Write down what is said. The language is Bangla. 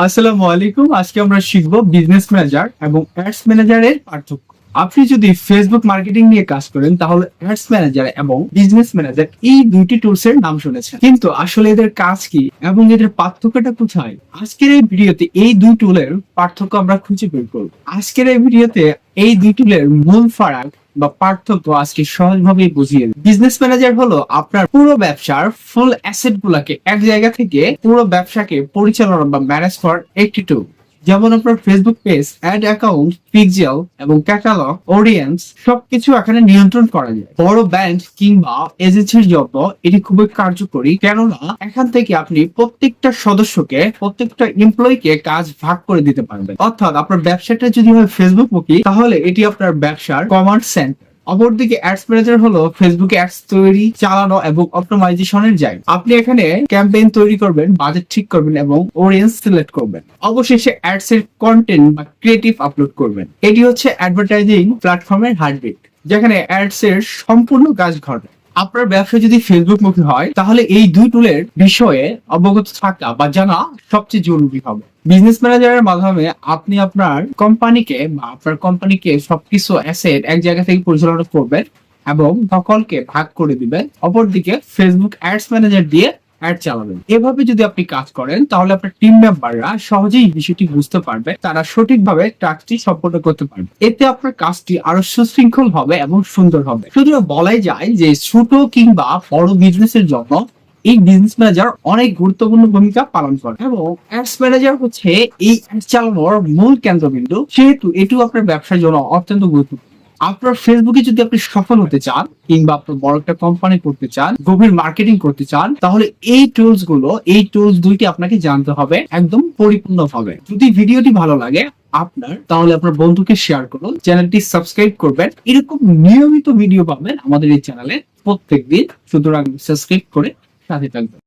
আসসালামু আলাইকুম। আজকে আমরা শিখব বিজনেস ম্যানেজার এবং অ্যাডস ম্যানেজারের পার্থক্য। আপনি যদি ফেসবুক মার্কেটিং নিয়ে কাজ করেন তাহলে অ্যাডস ম্যানেজার এবং বিজনেস ম্যানেজার এই দুইটি টুলস এর নাম শুনেছেন, কিন্তু আসলে এদের কাজ কি এবং এদের পার্থক্যটা কোথায়? আজকের এই ভিডিওতে এই দুই টুলের পার্থক্য আমরা খুঁজে বের করব। আজকের এই ভিডিওতে এই দুই টুলের মূল ফারাক বা পার্থক্য আজকে সহজভাবে বুঝিয়ে দেব। বিজনেস ম্যানেজার হলো আপনার পুরো ব্যবসার ফুল অ্যাসেট গুলাকে এক জায়গা থেকে পুরো ব্যবসাকে পরিচালনা বা ম্যানেজ করার একটি টুল। যেমন আপনার Facebook page, ad account, pixel এবং ক্যাটালগ, অডিয়েন্স সবকিছু এখানে নিয়ন্ত্রণ করা যায়। বড় ব্যাংক কিংবা এজেন্সির জন্য এটি খুবই কার্যকরী, কেননা এখান থেকে আপনি প্রত্যেকটা সদস্যকে, প্রত্যেকটা এমপ্লয়িকে কাজ ভাগ করে দিতে পারবেন। অর্থাৎ আপনার ব্যবসাটা যদি হয় ফেসবুক মুখী, তাহলে এটি আপনার ব্যবসার কমান্ড সেন্টার। অপরদিকে অ্যাডস ম্যানেজার হলো ফেসবুকে অ্যাডস তৈরি, চালানো এবং অপটিমাইজেশনের জায়গা। আপনি এখানে ক্যাম্পেইন তৈরি করবেন, বাজেট ঠিক করবেন এবং অডিয়েন্স সিলেক্ট করবেন। অবশেষে অ্যাডস এর কন্টেন্ট বা ক্রিয়েটিভ আপলোড করবেন। এটি হচ্ছে অ্যাডভার্টাইজিং প্ল্যাটফর্মের হার্টবিট, যেখানে অ্যাডস এর সম্পূর্ণ কাজ ঘটে। আপনার ব্যবসা যদি ফেসবুক মুখী হয় তাহলে এই দুই টুলের বিষয়ে অবগত থাকা বা জানা সবচেয়ে জরুরি হবে। বিজনেস ম্যানেজারের মাধ্যমে আপনি আপনার কোম্পানিকে সবকিছু অ্যাসেট এক জায়গা থেকে পরিচালনা করবেন এবং সকলকে ভাগ করে দিবেন। অপরদিকে ফেসবুক অ্যাডস ম্যানেজার দিয়ে অ্যাড চালাবেন। এভাবে যদি আপনি কাজ করেন তাহলে আপনার টিম মেম্বাররা সহজেই বিষয়টি বুঝতে পারবে, তারা সঠিকভাবে কাজটি সম্পন্ন করতে পারবে। এতে আপনার কাজটি আরো সুশৃঙ্খল হবে এবং সুন্দর হবে। সুতরাং বলাই যায় যে ছোট কিংবা বড় বিজনেসের জন্য এই বিজনেস ম্যানেজার অনেক গুরুত্বপূর্ণ ভূমিকা পালন করে এবং অ্যাডস ম্যানেজার হচ্ছে এই অ্যাড চালানোর মূল কেন্দ্রবিন্দু, সেহেতু এটিও আপনার ব্যবসার জন্য অত্যন্ত গুরুত্বপূর্ণ। আপনার ফেসবুকে যদি আপনি সফল হতে চান কিংবা আপনার বড় একটা কোম্পানি করতে চান, গভীর মার্কেটিং করতে চান, তাহলে এই টুলস দুইটি আপনাকে জানতে হবে একদম পরিপূর্ণভাবে। যদি ভিডিওটি ভালো লাগে তাহলে আপনার বন্ধুকে শেয়ার করুন, চ্যানেলটি সাবস্ক্রাইব করবেন। এরকম নিয়মিত ভিডিও পাবেন আমাদের এই চ্যানেলে প্রত্যেকদিন, সুতরাং সাবস্ক্রাইব করে সাথে থাকবেন।